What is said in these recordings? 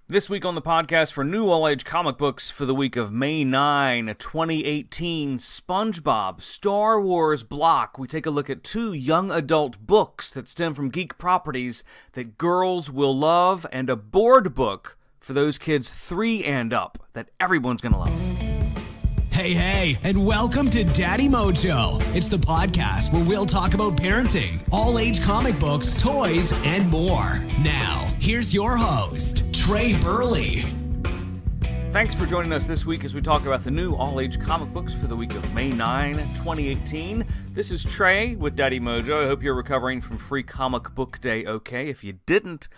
This week on the podcast for new all-age comic books for the week of May 9, 2018, Spongebob Star Wars block. We take a look at two young adult books that stem from geek properties that girls will love, and a board book for those kids 3 and up that everyone's going to love. Hey, and welcome to Daddy Mojo. It's the podcast where we'll talk about parenting, all-age comic books, toys, and more. Now, here's your host, Trey Burley. Thanks for joining us this week as we talk about the new all-age comic books for the week of May 9, 2018. This is Trey with Daddy Mojo. I hope you're recovering from Free Comic Book Day okay. If you didn't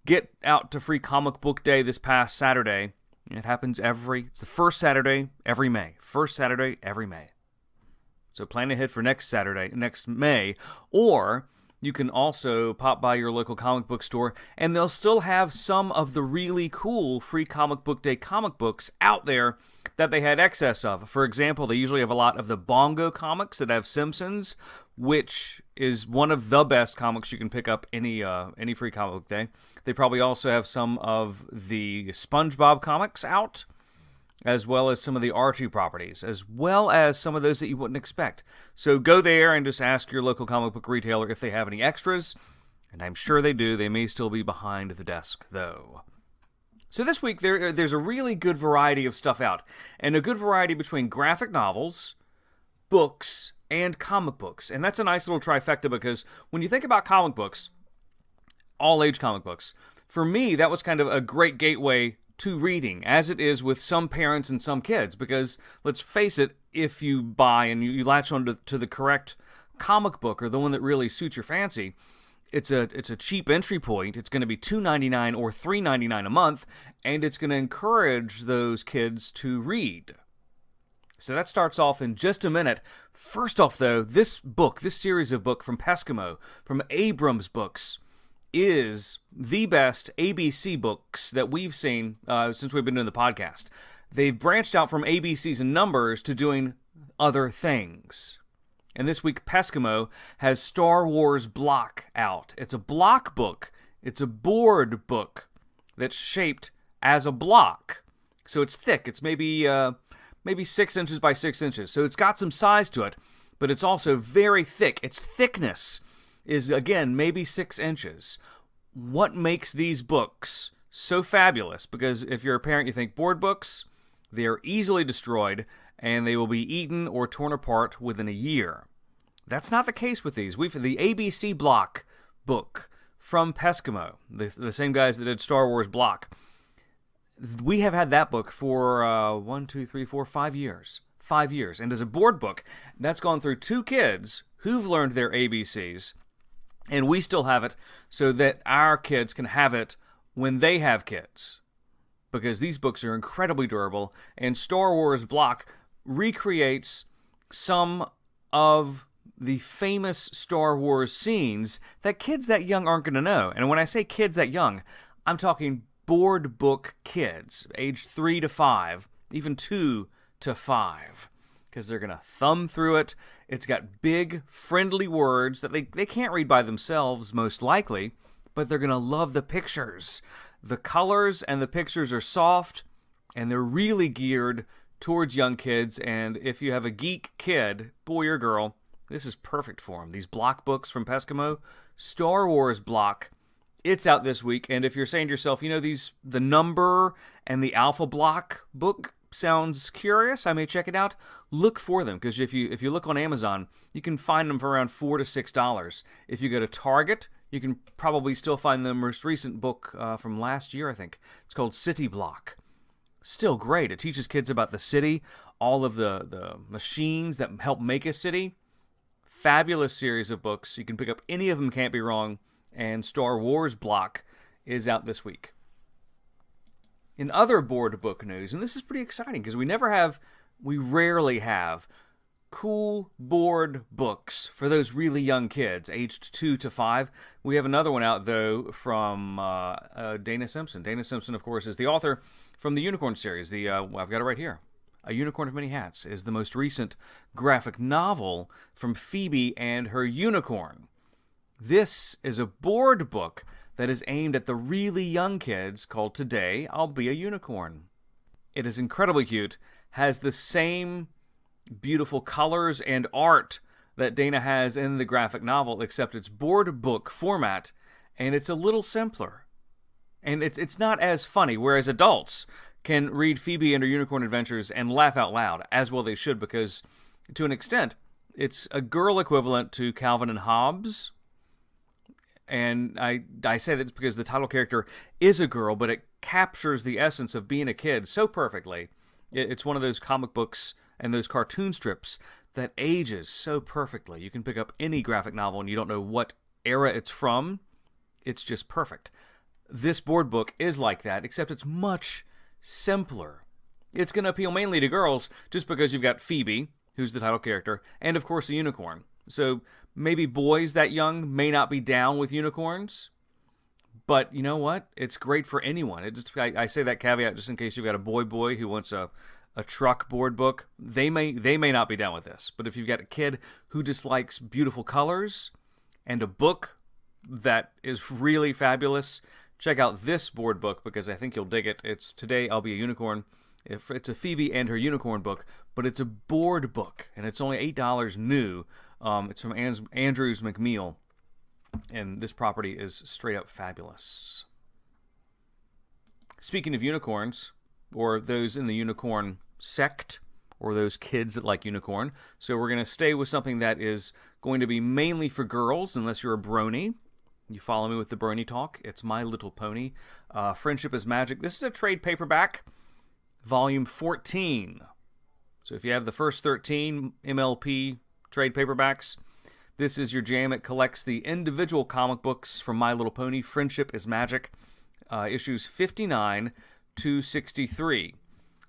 get out to Free Comic Book Day this past Saturday, it happens it's the first Saturday every May. First Saturday every May. So plan ahead for next May, or you can also pop by your local comic book store, and they'll still have some of the really cool Free Comic Book Day comic books out there that they had excess of. For example, they usually have a lot of the Bongo comics that have Simpsons, which is one of the best comics you can pick up any Free Comic Book Day. They probably also have some of the Spongebob comics out, as well as some of the R2 properties, as well as some of those that you wouldn't expect. So go there and just ask your local comic book retailer if they have any extras, and I'm sure they do. They may still be behind the desk, though. So this week, there's a really good variety of stuff out, and a good variety between graphic novels, books, and comic books. And that's a nice little trifecta, because when you think about comic books, all-age comic books, for me, that was kind of a great gateway to reading, as it is with some parents and some kids, because let's face it, if you buy and you latch on to the correct comic book, or the one that really suits your fancy, it's a cheap entry point. It's going to be $2.99 or $3.99 a month, and it's going to encourage those kids to read. So that starts off in just a minute. First off, though, this series of book from Peskimo, from Abrams Books, is the best ABC books that we've seen since we've been doing the podcast. They've branched out from ABCs and numbers to doing other things. And this week, Peskimo has Star Wars block out. It's a block book. It's a board book that's shaped as a block. So it's thick. It's maybe 6 inches by 6 inches. So it's got some size to it, but it's also very thick. Its thickness is, again, maybe 6 inches. What makes these books so fabulous? Because if you're a parent, you think board books, they are easily destroyed, and they will be eaten or torn apart within a year. That's not the case with these. The ABC block book from Peskimo, the same guys that did Star Wars block, we have had that book for 5 years. 5 years. And as a board book, that's gone through 2 kids who've learned their ABCs, and we still have it so that our kids can have it when they have kids. Because these books are incredibly durable, and Star Wars block recreates some of the famous Star Wars scenes that kids that young aren't going to know. And when I say kids that young, I'm talking board book kids, age 3 to 5, even 2 to 5. Because they're going to thumb through it. It's got big, friendly words that they can't read by themselves, most likely, but they're going to love the pictures. The colors and the pictures are soft, and they're really geared towards young kids, and if you have a geek kid, boy or girl, this is perfect for them. These block books from Peskimo, Star Wars block, it's out this week, and if you're saying to yourself, the number and the alpha block book sounds curious, I may check it out, look for them, because if you look on Amazon, you can find them for around $4 to $6. If you go to Target, you can probably still find the most recent book from last year, I think. It's called City Block. Still great. It teaches kids about the city, all of the machines that help make a city. Fabulous series of books. You can pick up any of them, can't be wrong, and Star Wars block is out this week. In other board book news, and this is pretty exciting because we rarely have cool board books for those really young kids, aged 2 to 5. We have another one out, though, from Dana Simpson. Dana Simpson, of course, is the author from the Unicorn series. I've got it right here. A Unicorn of Many Hats is the most recent graphic novel from Phoebe and her unicorn. This is a board book that is aimed at the really young kids called Today I'll Be a Unicorn. It is incredibly cute, has the same beautiful colors and art that Dana has in the graphic novel, except it's board book format, and it's a little simpler. And it's not as funny, whereas adults can read Phoebe and her Unicorn Adventures and laugh out loud, as well they should, because to an extent, it's a girl equivalent to Calvin and Hobbes. And I say that because the title character is a girl, but it captures the essence of being a kid so perfectly. It's one of those comic books and those cartoon strips that ages so perfectly. You can pick up any graphic novel and you don't know what era it's from. It's just perfect. This board book is like that, except it's much simpler. It's going to appeal mainly to girls just because you've got Phoebe, who's the title character, and of course a unicorn. So maybe boys that young may not be down with unicorns, but you know what? It's great for anyone. I say that caveat just in case you've got a boy who wants a truck board book. They may not be down with this, but if you've got a kid who just likes beautiful colors and a book that is really fabulous, check out this board book because I think you'll dig it. It's Today I'll Be a Unicorn. It's a Phoebe and her unicorn book, but it's a board book, and it's only $8 new. It's from Andrews McMeel, and this property is straight up fabulous. Speaking of unicorns, or those in the unicorn sect, or those kids that like unicorn, so we're going to stay with something that is going to be mainly for girls, unless you're a brony. You follow me with the brony talk. It's My Little Pony. Friendship is Magic. This is a trade paperback, volume 14. So if you have the first 13 MLP trade paperbacks, this is your jam. It collects the individual comic books from My Little Pony. Friendship is Magic, issues 59 to 63.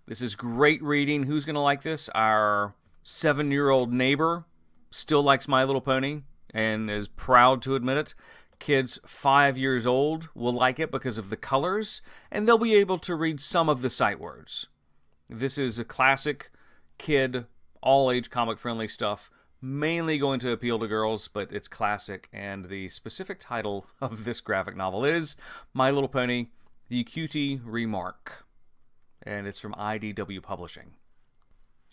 This is great reading. Who's going to like this? Our 7-year-old neighbor still likes My Little Pony and is proud to admit it. Kids 5 years old will like it because of the colors, and they'll be able to read some of the sight words. This is a classic kid, all-age comic-friendly stuff, mainly going to appeal to girls, but it's classic, and the specific title of this graphic novel is My Little Pony, The Cutie Remark, and it's from IDW Publishing.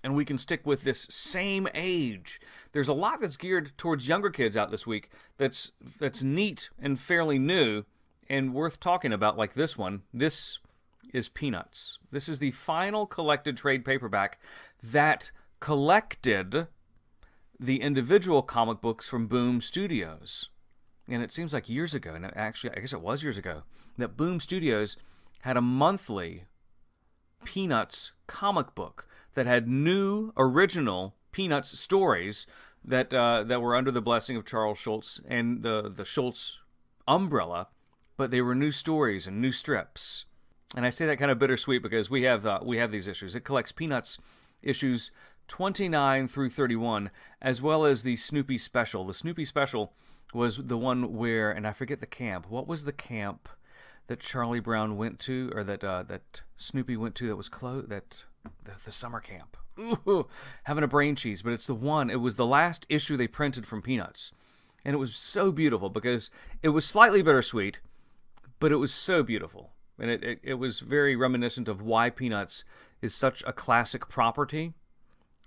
And we can stick with this same age. There's a lot that's geared towards younger kids out this week that's neat and fairly new and worth talking about, like this one. This is Peanuts. This is the final collected trade paperback that collected the individual comic books from Boom Studios. And it seems like years ago, and actually I guess it was years ago, that Boom Studios had a monthly Peanuts comic book that had new original Peanuts stories that were under the blessing of Charles Schulz and the Schulz umbrella, but they were new stories and new strips. And I say that kind of bittersweet because we have these issues. It collects Peanuts issues 29 through 31, as well as the Snoopy Special. The Snoopy Special was the one where, and I forget the camp. What was the camp that Charlie Brown went to, or that Snoopy went to that was closed? The summer camp. Ooh, having a brain cheese, but it's the one. It was the last issue they printed from Peanuts, and it was so beautiful because it was slightly bittersweet, but it was so beautiful, and it was very reminiscent of why Peanuts is such a classic property.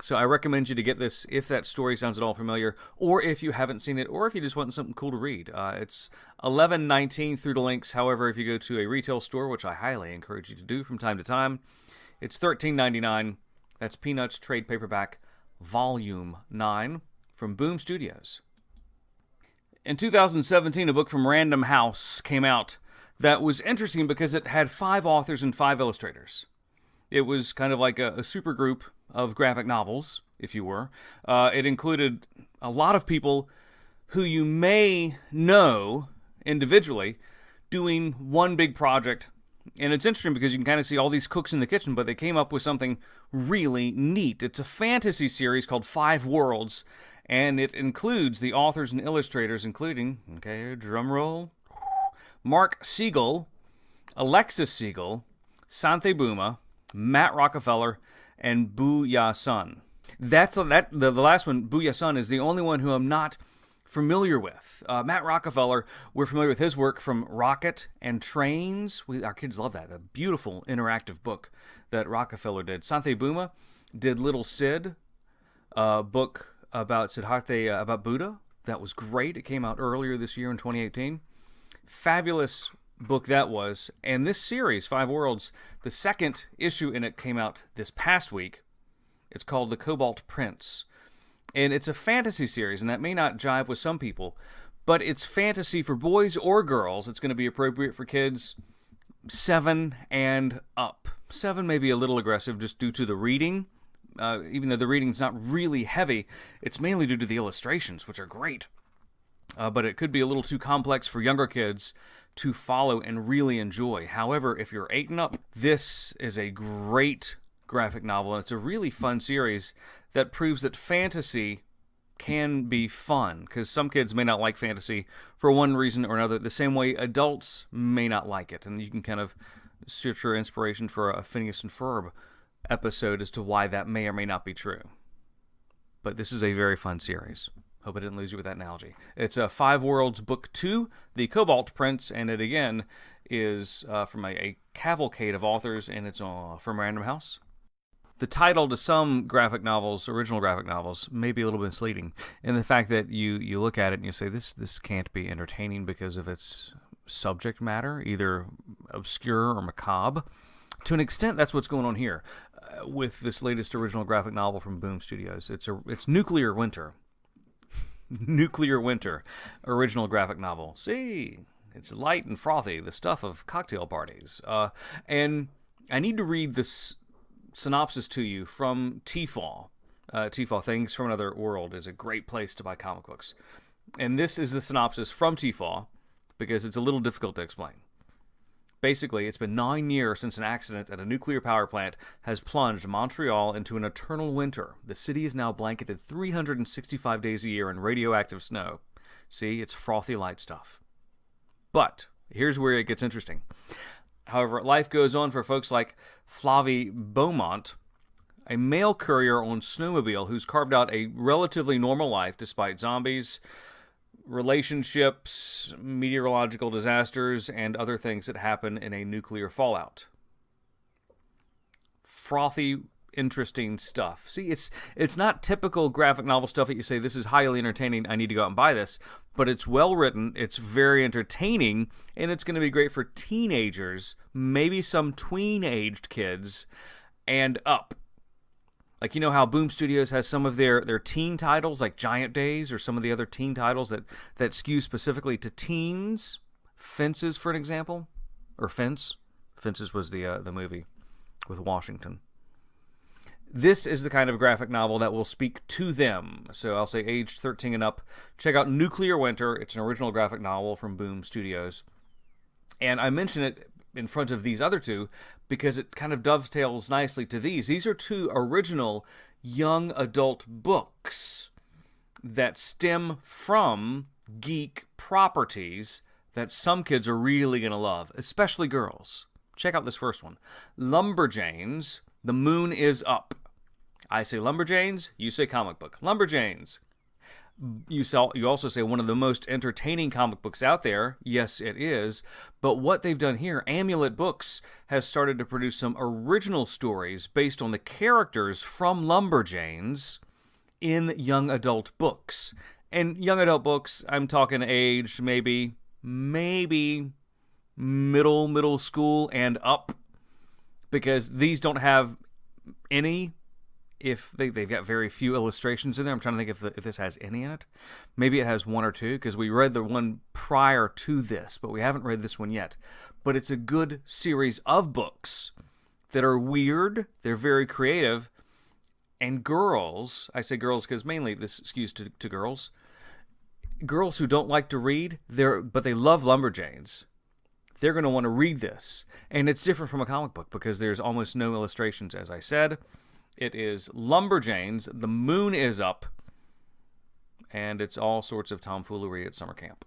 So I recommend you to get this if that story sounds at all familiar, or if you haven't seen it, or if you just want something cool to read. It's $11.19 through the links. However, if you go to a retail store, which I highly encourage you to do from time to time, it's $13.99. That's Peanuts Trade Paperback, Volume 9 from Boom Studios. In 2017, a book from Random House came out that was interesting because it had 5 authors and 5 illustrators. It was kind of like a super group of graphic novels, if you were. It included a lot of people who you may know individually doing one big project. And it's interesting because you can kind of see all these cooks in the kitchen, but they came up with something really neat. It's a fantasy series called 5 Worlds, and it includes the authors and illustrators, including, okay, drum roll, Mark Siegel, Alexis Siegel, Santhe Buma, Matt Rockefeller, and Bu Ya Sun. The last one, Bu Ya Sun, is the only one who I'm not familiar with. Matt Rockefeller, we're familiar with his work from Rocket and Trains. Our kids love that. The beautiful interactive book that Rockefeller did. Santhe Buma did Little Sid, a book about Siddhartha, about Buddha. That was great. It came out earlier this year in 2018. Fabulous book that was. And this series, Five Worlds, the second issue in it came out this past week. It's called The Cobalt Prince. And it's a fantasy series, and that may not jive with some people, but it's fantasy for boys or girls. It's going to be appropriate for kids 7 and up. 7 may be a little aggressive just due to the reading. Even though the reading's not really heavy, it's mainly due to the illustrations, which are great. But it could be a little too complex for younger kids to follow and really enjoy. However, if you're 8 and up, this is a great graphic novel, and it's a really fun series that proves that fantasy can be fun, because some kids may not like fantasy for one reason or another, the same way adults may not like it, and you can kind of search your inspiration for a Phineas and Ferb episode as to why that may or may not be true. But this is a very fun series. Hope I didn't lose you with that analogy. It's Five Worlds Book 2, The Cobalt Prince, and it again is from a cavalcade of authors, and it's from Random House. The title to some graphic novels, original graphic novels, may be a little bit misleading in the fact that you look at it and you say, this can't be entertaining because of its subject matter, either obscure or macabre. To an extent, that's what's going on here with this latest original graphic novel from Boom Studios. It's Nuclear Winter. Nuclear Winter, original graphic novel. See, it's light and frothy, the stuff of cocktail parties. And I need to read this synopsis to you from TFAW. TFAW, Things from Another World, is a great place to buy comic books. And this is the synopsis from TFAW, because it's a little difficult to explain. Basically, it's been 9 years since an accident at a nuclear power plant has plunged Montreal into an eternal winter. The city is now blanketed 365 days a year in radioactive snow. See, it's frothy light stuff. But here's where it gets interesting. However, life goes on for folks like Flavie Beaumont, a mail courier on snowmobile who's carved out a relatively normal life despite zombies, relationships, meteorological disasters, and other things that happen in a nuclear fallout. Frothy, interesting stuff. See, it's not typical graphic novel stuff that you say, this is highly entertaining, I need to go out and buy this, but it's well written, it's very entertaining, and it's going to be great for teenagers, maybe some tween-aged kids, and up. Like, you know how Boom Studios has some of their teen titles, like Giant Days, or some of the other teen titles that skew specifically to teens? Fences, for an example. Or Fence. Fences was the movie with Washington. This is the kind of graphic novel that will speak to them. So I'll say age 13 and up. Check out Nuclear Winter. It's an original graphic novel from Boom Studios. And I mention it in front of these other two because it kind of dovetails nicely to these. These are two original young adult books that stem from geek properties that some kids are really going to love, especially girls. Check out this first one. Lumberjanes, The Moon is Up. I say Lumberjanes, you say comic book. Lumberjanes. You also say one of the most entertaining comic books out there. Yes, it is. But what they've done here, Amulet Books has started to produce some original stories based on the characters from Lumberjanes in young adult books. And young adult books, I'm talking aged maybe middle school and up, because these don't have any. If they've got very few illustrations in there. I'm trying to think if this has any in it. Maybe it has one or two, because we read the one prior to this, but we haven't read this one yet. But it's a good series of books that are weird, they're very creative, and girls, I say girls because mainly this skews to girls, girls who don't like to read, but they love Lumberjanes, they're going to want to read this. And it's different from a comic book because there's almost no illustrations, as I said. It is Lumberjanes, The Moon is Up, and it's all sorts of tomfoolery at summer camp.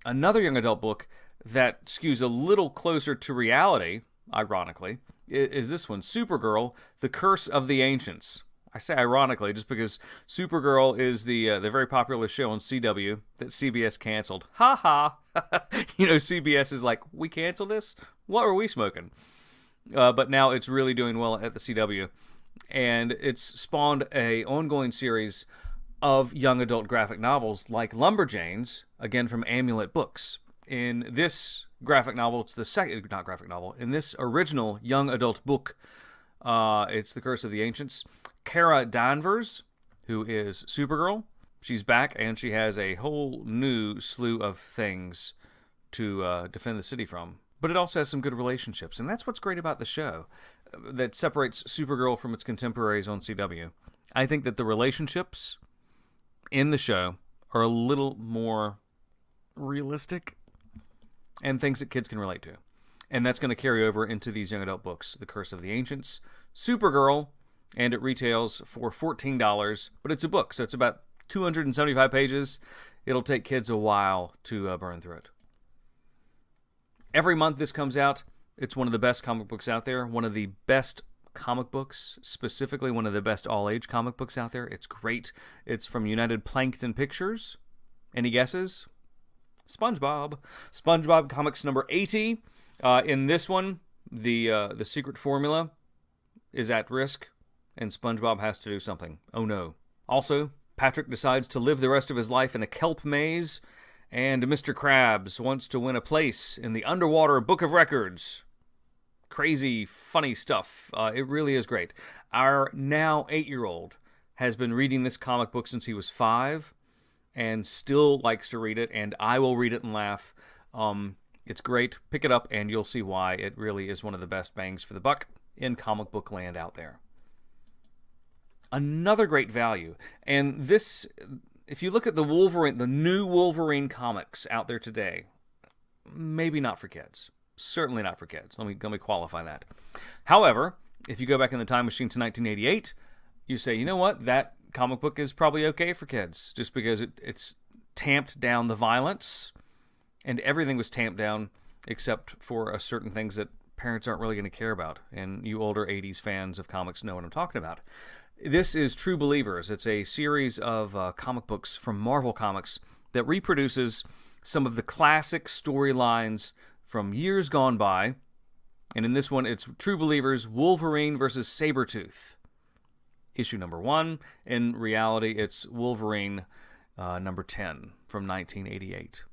Another young adult book that skews a little closer to reality, ironically, is this one, Supergirl, The Curse of the Ancients. I say ironically just because Supergirl is the very popular show on CW that CBS canceled. Ha ha! CBS is like, we cancel this? What were we smoking? But now it's really doing well at the CW. And it's spawned a ongoing series of young adult graphic novels like Lumberjanes, again from Amulet Books. In this graphic novel, it's the second, not graphic novel, in this original young adult book, it's The Curse of the Ancients. Kara Danvers, who is Supergirl, she's back, and she has a whole new slew of things to defend the city from. But it also has some good relationships, and that's what's great about the show that separates Supergirl from its contemporaries on CW. I think that the relationships in the show are a little more realistic and things that kids can relate to. And that's going to carry over into these young adult books, The Curse of the Ancients, Supergirl, and it retails for $14, but it's a book, so it's about 275 pages. It'll take kids a while to burn through it. Every month this comes out. It's one of the best comic books out there, one of the best comic books, specifically one of the best all-age comic books out there. It's great. It's from United Plankton Pictures. Any guesses? SpongeBob. SpongeBob Comics number 80. In this one, the secret formula is at risk, and SpongeBob has to do something. Oh no. Also, Patrick decides to live the rest of his life in a kelp maze, and Mr. Krabs wants to win a place in the underwater book of records. Crazy, funny stuff. It really is great. Our now 8-year-old has been reading this comic book since he was 5 and still likes to read it, and I will read it and laugh. It's great. Pick it up and you'll see why. It really is one of the best bangs for the buck in comic book land out there. Another great value, and this, if you look at the Wolverine, the new Wolverine comics out there today, maybe not for kids. Certainly not for kids. Let me qualify that. However, if you go back in the time machine to 1988, you say, you know what, that comic book is probably okay for kids, just because it's tamped down the violence, and everything was tamped down except for certain things that parents aren't really going to care about, and you older 80s fans of comics know what I'm talking about. This is True Believers. It's a series of comic books from Marvel Comics that reproduces some of the classic storylines from years gone by. And in this one, it's True Believers, Wolverine versus Sabretooth. Issue number 1. In reality, it's Wolverine number 10 from 1988.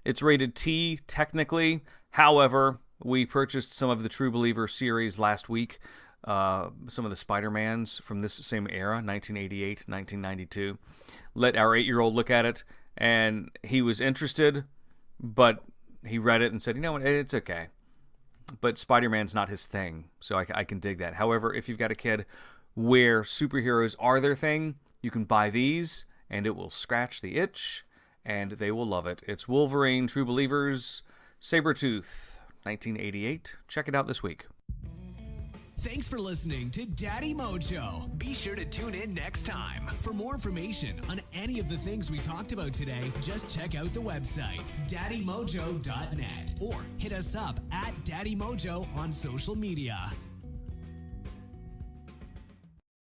It's rated T, technically. However, we purchased some of the True Believer series last week. Some of the Spider-Mans from this same era, 1988, 1992. Let our 8-year-old look at it, and he was interested, but he read it and said, you know what, it's okay. But Spider-Man's not his thing, so I can dig that. However, if you've got a kid where superheroes are their thing, you can buy these, and it will scratch the itch, and they will love it. It's Wolverine, True Believers, Sabretooth, 1988. Check it out this week. Thanks for listening to Daddy Mojo. Be sure to tune in next time. For more information on any of the things we talked about today, just check out the website, daddymojo.net, or hit us up at Daddy Mojo on social media.